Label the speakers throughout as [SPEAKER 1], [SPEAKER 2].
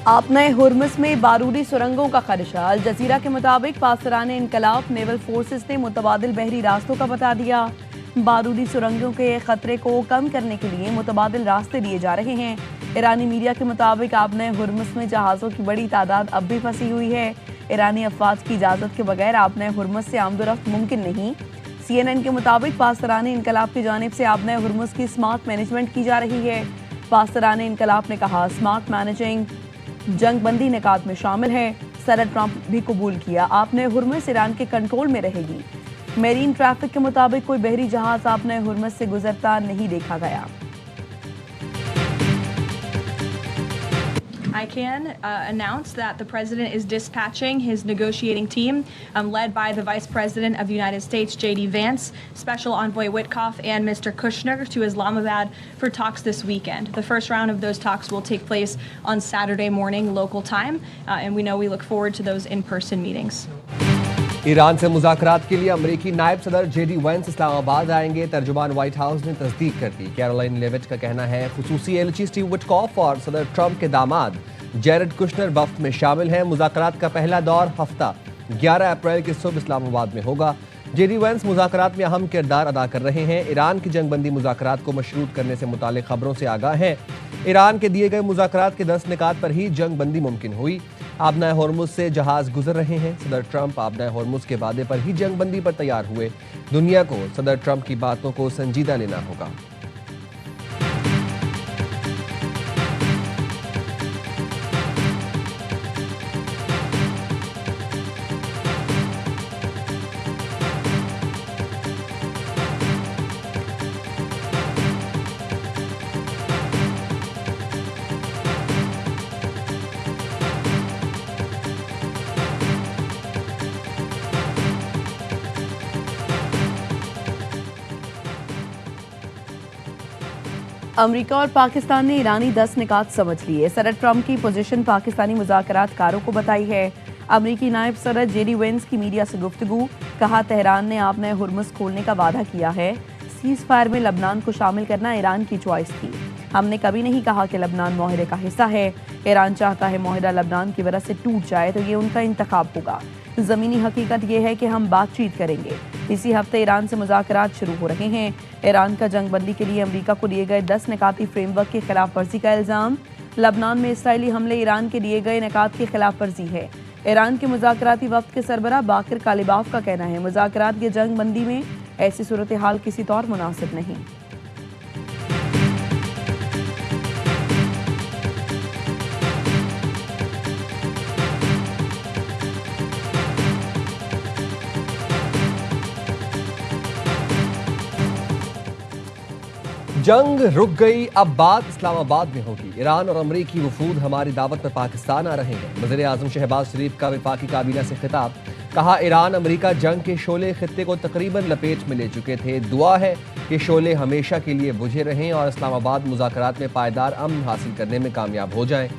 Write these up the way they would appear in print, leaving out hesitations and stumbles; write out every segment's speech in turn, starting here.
[SPEAKER 1] आपने हुर्मुज़ में बारूदी सुरंगों का खदशा। अल जजीरा के मुताबिक पासराने इनकलाब नेवल फोर्सेस ने मुतबादिल बहरी रास्तों का बता दिया। बारूदी सुरंगों के खतरे को कम करने के लिए मुतबादिल रास्ते लिए जा रहे हैं। ईरानी मीडिया के मुताबिक आपने हुर्मुज़ में जहाज़ों की बड़ी तादाद अब भी फंसी हुई है। ईरानी अफवाज की इजाज़त के बगैर आपने हुर्मुज़ से आमदोरफ्त मुमकिन नहीं। CNN के मुताबिक पासराने इनकलाब की जानिब से आपने हुर्मुज़ की स्मार्ट मैनेजमेंट की जा रही है। पासराने इनकलाब ने कहा, स्मार्ट मैनेजिंग जंग बंदी निकात में शामिल है। सदर ट्रंप भी कबूल किया, आपने हुर्मुज़ ईरान के कंट्रोल में रहेगी। मेरीन ट्रैफिक के मुताबिक कोई बहरी जहाज आपने हुर्मुज़ से गुजरता नहीं देखा गया।
[SPEAKER 2] I can announce that the president is dispatching his negotiating team, led by the Vice President of the United States, J.D. Vance, Special Envoy Witkoff, and Mr. Kushner to Islamabad for talks this weekend. The first round of those talks will take place on Saturday morning local time, and we know we look forward to those in-person meetings.
[SPEAKER 3] Iran से मुज़ाकरात के लिए अमेरिकी नायब सदर JD Vance Islamabad आएंगे। तर्जुमान white house ने तस्दीक कर दी। कैरोलाइन लेविट का कहना है खुसूसी एलची स्टीव विटकॉफ और सदर ट्रंप के दामाद जेरेड कुशनर वफ्द में शामिल हैं। मुज़ाकरात का पहला दौर हफ्ता 11 अप्रैल की सुबह इस्लामाबाद में होगा। जेडी वेंस मुज़ाकरात में अहम किरदार अदा कर रहे हैं। ईरान की जंगबंदी मुज़ाकरात को मशरूत करने से मुतालिक खबरों से आगाह हैं। ईरान के दिए गए मुज़ाकरात के 10 निकात पर ही जंग बंदी मुमकिन हुई। आबनाए हुर्मुज़ से जहाज गुजर रहे हैं। सदर ट्रंप आबनाए हुर्मुज़ के वादे पर ही जंग बंदी पर तैयार हुए। दुनिया को सदर ट्रंप की बातों को संजीदा लेना होगा।
[SPEAKER 1] अमेरिका और पाकिस्तान ने ईरानी 10 निकात समझ लिए। सदर ट्रंप की पोजीशन पाकिस्तानी मुज़ाकरातकारों को बताई है। अमेरिकी नायब सदर जेडी वेंस की मीडिया से गुफ्तगू। कहा, तेहरान ने आपने हुर्मुज़ खोलने का वादा किया है। सीज़ फायर में लबनान को शामिल करना ईरान की चॉइस थी। हमने कभी नहीं कहा कि लबनान मुआहदे का हिस्सा है। ईरान चाहता है मुआहदा लबनान की वजह से टूट जाए तो ये उनका इंतखाब होगा। ज़मीनी हकीकत यह है कि हम बातचीत करेंगे। इसी हफ्ते ईरान से मुज़ाकरात शुरू हो रहे हैं। ईरान का जंगबंदी के लिए अमेरिका को दिए गए 10 निकाती फ्रेमवर्क की खिलाफ वर्जी का इल्ज़ाम। लबनान में इसराइली हमले ईरान के दिए गए निकात की खिलाफ वर्जी है। ईरान के मुज़ाकराती वफ्द के सरबराह बाकिर कालिबाफ का कहना है, मुज़ाकरात की जंगबंदी में ऐसी सूरत हाल किसी तौर मुनासिब नहीं।
[SPEAKER 3] जंग रुक गई, अब बात इस्लामाबाद में होगी। ईरान और अमरीकी वफूद हमारी दावत पर पाकिस्तान आ रहे हैं। वज़ीर आज़म शहबाज शरीफ का वफाकी काबीना से खिताब। कहा, ईरान अमरीका जंग के शोले खित्ते को तकरीबन लपेट में ले चुके थे। दुआ है कि शोले हमेशा के लिए बुझे रहें और इस्लामाबाद मुज़ाकरात में पायदार अमन हासिल करने में कामयाब हो जाएं।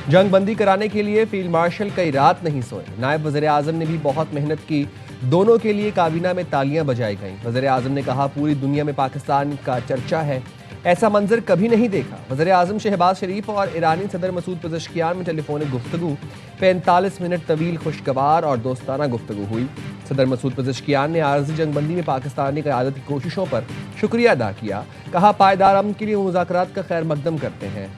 [SPEAKER 3] जंग बंदी कराने के लिए फील्ड मार्शल कई रात नहीं सोए। नायब वज़ीर आज़म ने भी बहुत मेहनत की। दोनों के लिए काबीना में तालियां बजाई गईं। वज़ीर आज़म ने कहा, पूरी दुनिया में पाकिस्तान का चर्चा है, ऐसा मंजर कभी नहीं देखा। वज़ीर आज़म शहबाज शरीफ और ईरानी सदर मसूद पेज़ेश्कियान में टेलीफोनिक गुफ्तगू 45 मिनट तवील खुशगवार और दोस्ताना गुफ्तगू हुई। सदर मसूद पेज़ेश्कियान ने आर्ज़ी जंगबंदी में पाकिस्तानी क़यादत की कोशिशों पर शुक्रिया अदा किया। कहा, पायदार अमन के लिए मुज़ाकरात का खैर मकदम करते हैं।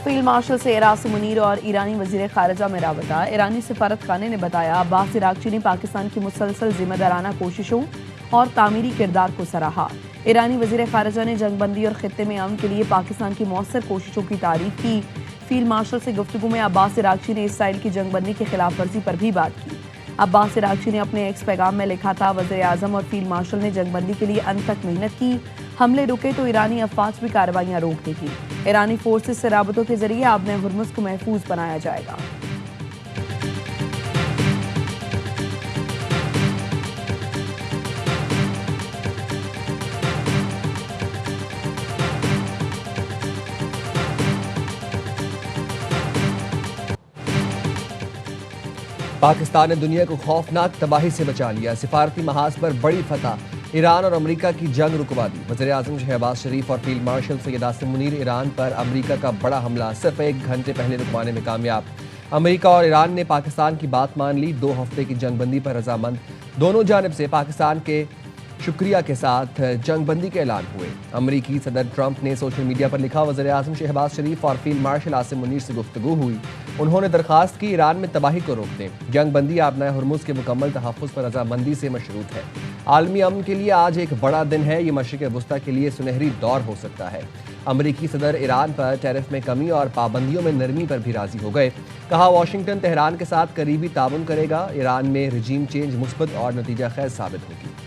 [SPEAKER 1] फील्ड मार्शल से एरास मुनीर और ईरानी वजीर खारजा में राबता। ईरानी सिफारत खाने ने बताया, अब्बास इराक़ची ने पाकिस्तान की मुसलसल जिम्मेदाराना कोशिशों और तामीरी किरदार को सराहा। ईरानी वजीर खारजा ने जंगबंदी और खित्ते में अमन के लिए पाकिस्तान की मौसर कोशिशों की तारीफ की। फील्ड मार्शल से गुफ्तगू में अब्बास इराक़ची ने इसराइल की जंगबंदी की खिलाफ वर्जी पर भी बात की। अब्बास इराक़ची ने अपने एक्स पैगाम में लिखा था, वज़ीर आज़म और फील्ड मार्शल ने जंगबंदी के लिए अंत तक मेहनत की। हमले रुके तो ईरानी अफवाज भी कार्रवाइयाँ रोक देगी। ईरानी फोर्सेस से राबतों के जरिए आबने हुर्मुज़ को महफूज बनाया जाएगा।
[SPEAKER 3] पाकिस्तान ने दुनिया को खौफनाक तबाही से बचा लिया। सिफारती महाज पर बड़ी फतह। ईरान और अमेरिका की जंग रुकवा दी। वज़ीर-ए-आज़म शहबाज शरीफ और field marshal Syed Asim Munir Iran पर अमेरिका का बड़ा हमला सिर्फ 1 घंटे पहले रुकवाने में कामयाब। अमेरिका और ईरान ने पाकिस्तान की बात मान ली। 2 हफ्ते की जंगबंदी पर रजामंद। दोनों जानिब से पाकिस्तान के शुक्रिया के साथ जंगबंदी के ऐलान हुए। अमेरिकी सदर ट्रंप ने सोशल मीडिया पर लिखा, वज़ीर-ए-आज़म शहबाज शरीफ और फील्ड मार्शल आसिम मुनीर से गुफ्तगू हुई। उन्होंने दरख्वास्त की ईरान में तबाही को रोक दें। जंगबंदी आबनाए हुर्मुज़ के मुकम्मल तहफ़्फ़ुज़ पर रजामंदी से मशरूत है। आलमी अमन के लिए आज एक बड़ा दिन है। ये मशरिक़ वुस्ता के लिए सुनहरी दौर हो सकता है। अमेरिकी सदर ईरान पर टैरिफ में कमी और पाबंदियों में नरमी पर भी राजी हो गए। कहा, वाशिंगटन तेहरान के साथ करीबी ताउन करेगा। ईरान में रजीम चेंज मुस्बत और नतीजा खैज साबित होगी।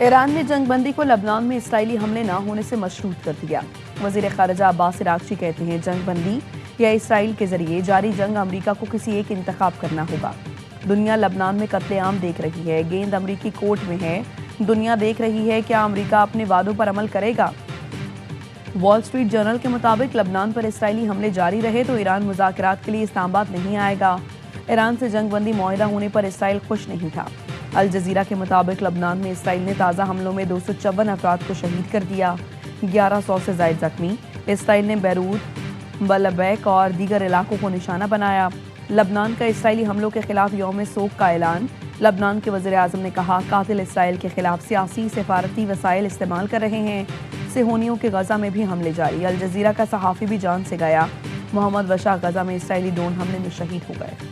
[SPEAKER 1] ईरान ने जंगबंदी को लबनान में इसराइली हमले न होने से मशरूत कर दिया। वज़ीर ख़ारिजा अब्बास इराक़ची कहते हैं, जंगबंदी या इसराइल के जरिए जारी जंग अमेरिका को किसी एक इंतखाब करना होगा। दुनिया लबनान में कत्लेआम देख रही है। गेंद अमेरिकी कोर्ट में है। दुनिया देख रही है क्या अमेरिका अपने वादों पर अमल करेगा। वॉल स्ट्रीट जर्नल के मुताबिक लबनान पर इसराइली हमले जारी रहे तो ईरान मुज़ाकरात के लिए इस्लामाबाद नहीं आएगा। ईरान से जंगबंदी मुआहिदा होने पर इसराइल खुश नहीं था। अल जज़ीरा के मुताबिक लबनान में इसराइल ने ताज़ा हमलों में 254 अफराद को शहीद कर दिया, 1100 से ज़ायद जख्मी। इसराइल ने बैरूत, बलबैक और दीगर इलाकों को निशाना बनाया। लबनान का इसराइली हमलों के खिलाफ यौम सोग का ऐलान। लबनान के वज़ीर-ए-आज़म ने कहा, कातिल इसराइल के खिलाफ सियासी सफारती वसाइल इस्तेमाल कर रहे हैं। सेहोनियों के गजा में भी हमले जारी। अल जज़ीरा का सहाफ़ी भी जान से गया। मोहम्मद वशा गजा में इसराइली ड्रोन हमले में शहीद हो गए।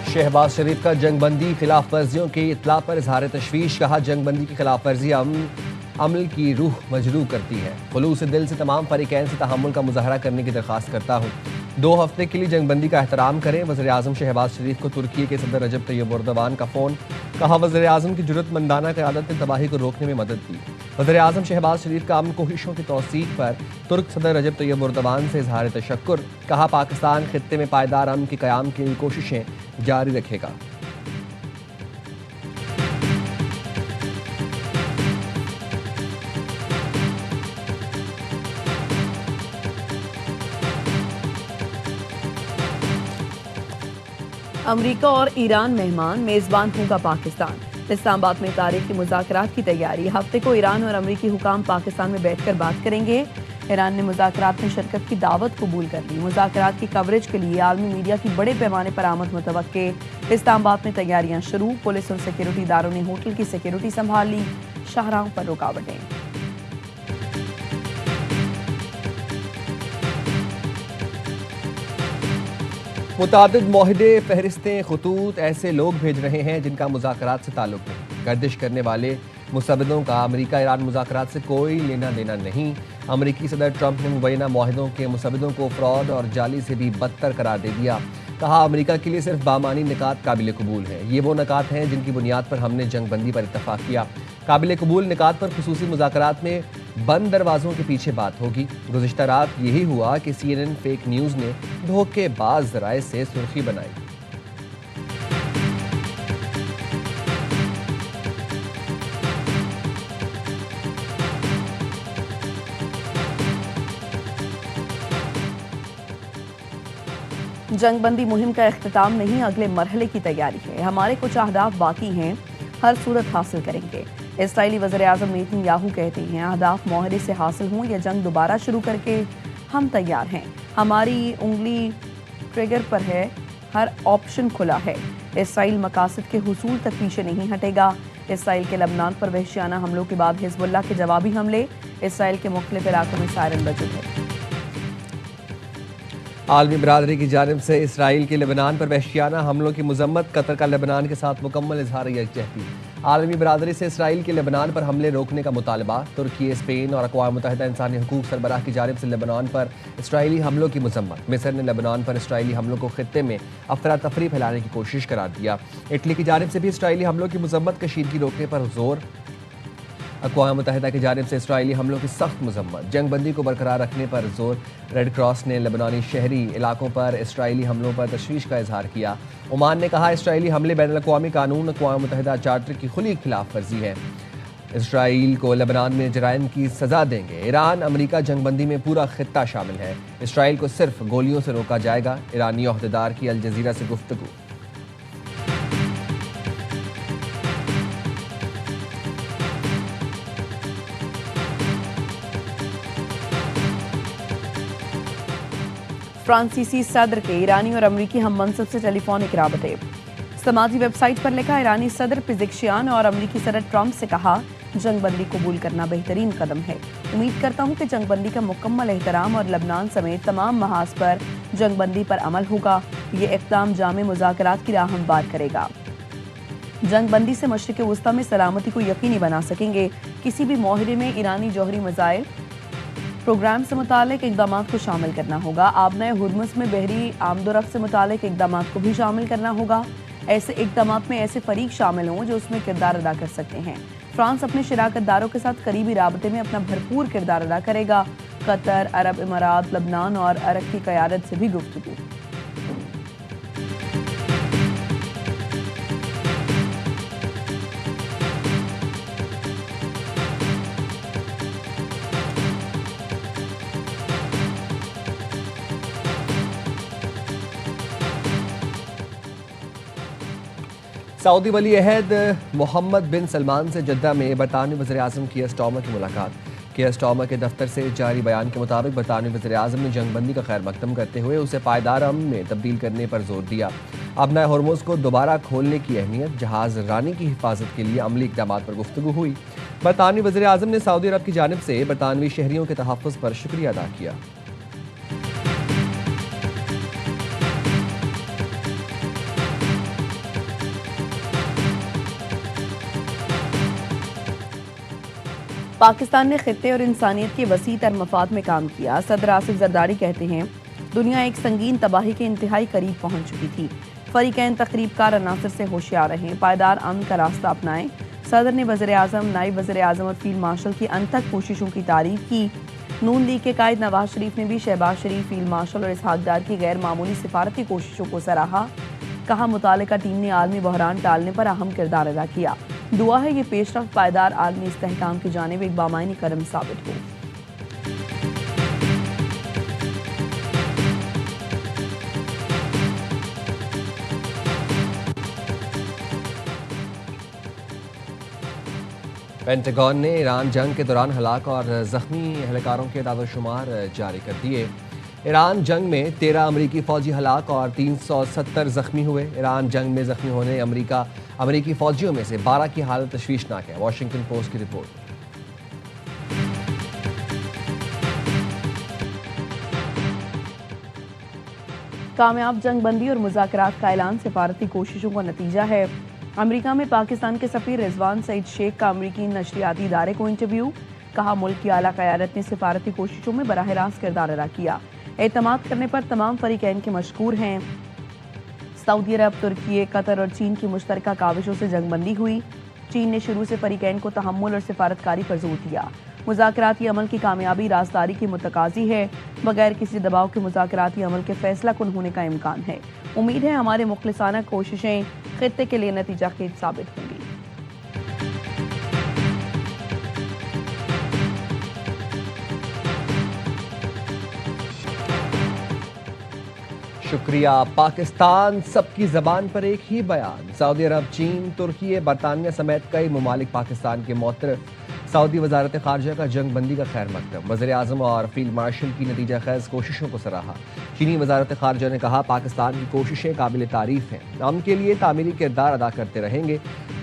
[SPEAKER 3] शहबाज शरीफ का जंगबंदी खिलाफ वर्जियों की इत्तला पर इजहार तशवीश। कहा, जंगबंदी की खिलाफ वर्जी अमल की रूह मजरूह करती है। खुलूस दिल से तमाम फरीकैन से तहम्मुल का मुजाहरा करने की दरख्वास्त करता हूँ। 2 हफ्ते के लिए जंगबंदी का एहतराम करें। वज़ीर-ए-आज़म शहबाज शरीफ को तुर्की के सदर रजब तैयब एर्दोगान का फ़ोन। कहा, वज़ीर-ए-आज़म की जुर्रतमंदाना क़यादत ने तबाही को रोकने में मदद की। वज़ीर-ए-आज़म शहबाज शरीफ का अमन कोशिशों की तौसीक पर तुर्क सदर रजब तैयब एर्दोगान से इजहार तशक्कुर। कहा, पाकिस्तान खित्ते में पायदार अमन के क़याम की कोशिशें जारी रखेगा।
[SPEAKER 1] अमेरिका और ईरान मेहमान, मेज़बान होगा पाकिस्तान। इस्लामाबाद में तारीखी मुज़ाकरात की तैयारी। हफ्ते को ईरान और अमेरिकी हुकाम पाकिस्तान में बैठकर बात करेंगे। ईरान ने मुज़ाकरात में शिरकत की दावत कबूल कर ली। मुज़ाकरात की कवरेज के लिए आलमी मीडिया की बड़े पैमाने पर आमद मुतवक्के। इस्लामाबाद में तैयारियां शुरू। पुलिस और सिक्योरिटी इदारों ने होटल की सिक्योरिटी संभाल ली। शाहराहों पर रुकावटें।
[SPEAKER 3] मुतादिद मुआहदे, फहरिस्तें, खतूत ऐसे लोग भेज रहे हैं जिनका मुज़ाकरात से ताल्लुक नहीं। गर्दिश करने वाले मुसब्बिदों का अमेरिका ईरान मुज़ाकरात से कोई लेना देना नहीं। अमेरिकी सदर ट्रंप ने मुबैना मुआहदों के मुसब्बिदों को फ्रॉड और जाली से भी बदतर करार दे दिया। कहा, अमेरिका के लिए सिर्फ बामानी निकात काबिल कबूल है। ये वो निकात हैं जिनकी बुनियाद पर हमने जंगबंदी पर इत्तफाक किया। काबिल कबूल निकात पर खुसूसी मुज़ाकरात में बंद दरवाज़ों के पीछे बात होगी। गुज़िश्ता रात यही हुआ कि CNN फेक न्यूज़ ने धोखेबाज ज़राए से सुर्खी बनाई।
[SPEAKER 1] जंगबंदी मुहिम का इख्तिताम नहीं, अगले मरहले की तैयारी है। हमारे कुछ अहदाफ बाकी हैं, हर सूरत हासिल करेंगे। इसराइली वज़ीर-ए-आज़म नेतन्याहू कहते हैं, अहदाफ मुआहदे से हासिल हों या जंग दोबारा शुरू करके हम तैयार हैं। हमारी उंगली ट्रिगर पर है, हर ऑप्शन खुला है। इसराइल मकासद के हुसूल तक पीछे नहीं हटेगा। इसराइल के लबनान पर वहशियाना हमलों के बाद हिजबुल्लाह के जवाबी हमले। इसराइल के मुख्तलिफ इलाकों में सायरन बजे हैं।
[SPEAKER 3] आलमी बरादरी की जानिब से इसराइल के लेबनान पर वहशियाना हमलों की मजम्मत। कतर का लेबनान के साथ मुकम्मल इजहार यकजहती। आलमी बरादरी से इसराइल के लेबनान पर हमले रोकने का मुतालबा। तुर्की, स्पेन और अक़वाम मुत्तहिदा इंसानी हकूक़ सरबराह की जानिब से लेबनान पर इसराइली हमलों की मजम्मत। मिस्र ने लेबनान पर इसराइली हमलों को खित्ते में अफरा तफरी फैलाने की कोशिश करार दिया। इटली की जानिब से भी इसराइली हमलों की मजम्मत, कशीदगी रोकने पर जोर। अक़वाम मुत्तहिदा की जानिब से इसराइली हमलों की सख्त मजम्मत, जंग बंदी को बरकरार रखने पर जोर। रेड क्रॉस ने लेबनानी शहरी इलाकों पर इसराइली हमलों पर तशवीश का इजहार किया। ओमान ने कहा इसराइली हमले बैनुल-अक़वामी कानून, अक़वाम मुत्तहिदा चार्टर की खुली खिलाफ वर्जी है। इसराइल को लेबनान में जराइम की सजा देंगे। ईरान अमरीका जंग बंदी में पूरा खित्ता शामिल है। इसराइल को सिर्फ गोलियों से रोका जाएगा। ईरानी ओहदेदार की अल जजीरा से गुफ्तगू।
[SPEAKER 1] फ्रांसीसी सदर के ईरानी और अमरीकी हम मनसब से टेलीफोनिक राबते। समाजी वेबसाइट पर लिखा, ईरानी सदर पिज़ेक्शियान और अमरीकी सदर ट्रंप से कहा जंग बंदी कबूल करना बेहतरीन कदम है। उम्मीद करता हूं कि जंग बंदी का मुकम्मल एहतराम और लबनान समेत तमाम महाज पर जंग बंदी पर अमल होगा। ये इक़दाम जामे मुज़ाकरात की राह हमवार करेगा। जंग बंदी से मशरिक़ वुस्ता में सलामती को यकीनी बना सकेंगे। किसी भी माहिरे में ईरानी जौहरी मिसाइल प्रोग्राम से मुतालिक इक़दाम को शामिल करना होगा। आबनाए हुर्मुज़ में बहरी आमदोरफ्त से मुतालिक इक़दाम को भी शामिल करना होगा। ऐसे इक़दाम में ऐसे फरीक शामिल हों जो उसमें किरदार अदा कर सकते हैं। फ्रांस अपने शराकतदारों के साथ करीबी राबते में अपना भरपूर किरदार अदा करेगा। कतर, अरब इमारात, लबनान और अरब की क़यादत से भी गुफ्तगू।
[SPEAKER 3] सऊदी वली अहद मोहम्मद बिन सलमान से जद्दा में बरतानवी वज़ीर-ए-आज़म कीयर स्टार्मर की मुलाकात। कीयर स्टार्मर के दफ्तर से जारी बयान के मुताबिक बरतानवी वज़ीर-ए-आज़म ने जंग बंदी का खैर मकदम करते हुए उसे पायदार अमन में तब्दील करने पर जोर दिया। आबनाए हुर्मुज़ को दोबारा खोलने की अहमियत, जहाज़ रानी की हिफाजत के लिए अमली इक़दामात पर गुफ्तगू हुई। बरतानवी वज़ीर-ए-आज़म ने सऊदी अरब की जानिब से बरतानवी शहरियों के तहफ़्फ़ुज़ पर शुक्रिया अदा किया।
[SPEAKER 1] पाकिस्तान ने खित्ते और इंसानियत के वसी तर मफाद में काम किया। सदर आसिफ जरदारी कहते हैं दुनिया एक संगीन तबाही के इंतहाई करीब पहुंच चुकी थी। फरीकैन तकरीबकार अनासर से होशियार रहें, पायदार अमन का रास्ता अपनाएं। सदर ने वज़ीर-ए-आज़म, नायब वज़ीर-ए-आज़म और फील्ड मार्शल की अनथक कोशिशों की तारीफ की। नून लीग के कायद नवाज शरीफ ने भी शहबाज शरीफ, फील्ड मार्शल और इसहाक डार की गैर मामूली सिफारती कोशिशों को सराहा। कहा मुतालिका टीम ने आलमी बहरान टालने पर अहम किरदार अदा किया। दुआ है ये पेशरफ्त पायदार आलमी इस्तेहकाम की जानिब एक बामायनी कदम साबित हो।
[SPEAKER 3] पेंटागन ने ईरान जंग के दौरान हलाक और जख्मी एहलकारों के दादोशुमार जारी कर दिए। ईरान जंग में 13 अमरीकी फौजी हलाक और 370 जख्मी हुए। ईरान जंग में जख्मी होने अमरीकी फौजियों में से 12 की हालत तशवीशनाक है। वाशिंगटन पोस्ट की रिपोर्ट।
[SPEAKER 1] कामयाब जंग बंदी और मुज़ाकरात का ऐलान सिफारती कोशिशों का नतीजा है। अमेरिका में पाकिस्तान के सफ़ीर रिजवान सईद शेख का अमरीकी नशरियाती इदारे को इंटरव्यू। कहा मुल्क की आला क़यादत ने सिफारती कोशिशों में बराह रास्त किरदार अदा किया। एतमाद करने पर तमाम फरीकैन के मशकूर हैं। सऊदी अरब, तुर्की, कतर और चीन की मुश्तरका काविशों से जंगबंदी हुई। चीन ने शुरू से फरीकैन को तहम्मुल और सिफारतकारी पर जोर दिया। मुज़ाकराती अमल की कामयाबी राजदारी की मुतकाजी है। बगैर किसी दबाव के मुज़ाकराती अमल के फैसला कुन होने का इम्कान है। उम्मीद है हमारे मुखलिसाना कोशिशें खित्ते के लिए नतीजा खेज साबित होंगी।
[SPEAKER 3] शुक्रिया। पाकिस्तान सबकी जबान पर एक ही बयान। सऊदी अरब, चीन, तुर्की, बरतानिया समेत कई ममालिक पाकिस्तान के मोतरफ। सऊदी वजारत खारजा का जंग बंदी का खैर मकदम। वज़ीर-ए-आज़म और फील्ड मार्शल की नतीजा खैज कोशिशों को सराहा। चीनी वजारत खारजा ने कहा पाकिस्तान की कोशिशें काबिल तारीफ हैं, अमन के लिए तामीरी किरदार अदा करते रहेंगे।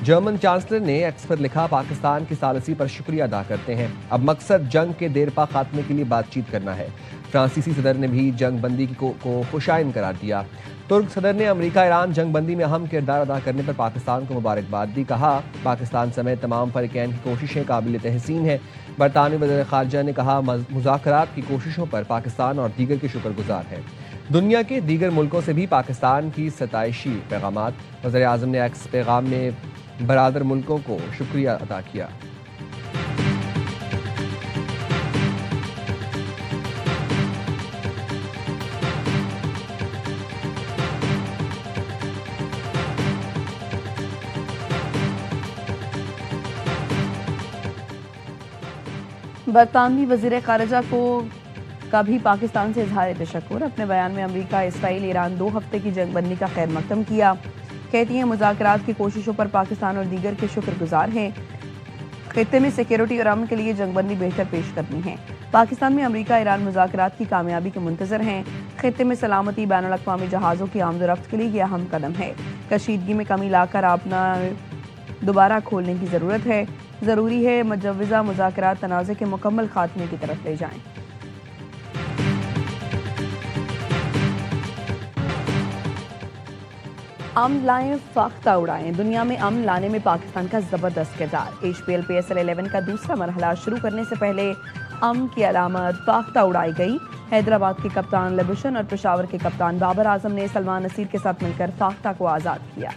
[SPEAKER 3] जर्मन चांसलर ने एक्स पर लिखा, पाकिस्तान की सालसी पर शुक्रिया अदा करते हैं। अब मकसद जंग के देरपा खात्मे के लिए बातचीत करना है। फ्रांसीसी सदर ने भी जंग बंदी को खुशाइन करार दिया। तुर्क सदर ने अमेरिका ईरान जंग बंदी में अहम किरदार अदा करने पर पाकिस्तान को मुबारकबाद दी। कहा, पाकिस्तान समेत तमाम फरीकैन की कोशिशें काबिल तहसीन है। बरतानवी वज़ीर ख़ारजा ने कहा, मुज़ाकरात की कोशिशों पर पाकिस्तान और दीगर के शुक्रगुजार है। दुनिया के दीगर मुल्कों से भी पाकिस्तान की सताइशी पैगामात। वज़ीर आज़म ने एक्स पैगाम में बरादर मुल्कों को शुक्रिया अदा किया।
[SPEAKER 1] बरतानवी वज़ीर ख़ारजा का भी पाकिस्तान से इजहार तशक्कुर। अपने बयान में अमेरिका, इसराइल, ईरान 2 हफ्ते की जंग बंदी का खैर मकदम किया। कहती हैं, मुज़ाकरात की कोशिशों पर पाकिस्तान और दीगर के शुक्रगुजार हैं। खित्ते में सिक्योरिटी और अमन के लिए जंग बंदी बेहतर पेश करनी है। पाकिस्तान में अमेरिका ईरान मुज़ाकरात की कामयाबी के मुंतज़र हैं। खित्ते में सलामती, बैनुल-अक़वामी जहाज़ों की आमद-ओ-रफ्त के लिए यह अहम कदम है। कशीदगी में कमी लाकर अपना दोबारा खोलने की ज़रूरत है। ज़रूरी है मुजव्वज़ा मुज़ाकरात तनाज़े के मुकम्मल खात्मे की तरफ ले जाएं। अमन लाएं, फाख्ता उड़ाएं। दुनिया में अमन लाने में पाकिस्तान का जबरदस्त किरदार। HPL PSL 11 का दूसरा मरहला शुरू करने से पहले अमन की अलामत फाख्ता उड़ाई गई। हैदराबाद के कप्तान लबुशन और पेशावर के कप्तान बाबर आजम ने सलमान नसीर के साथ मिलकर फाख्ता को आज़ाद किया।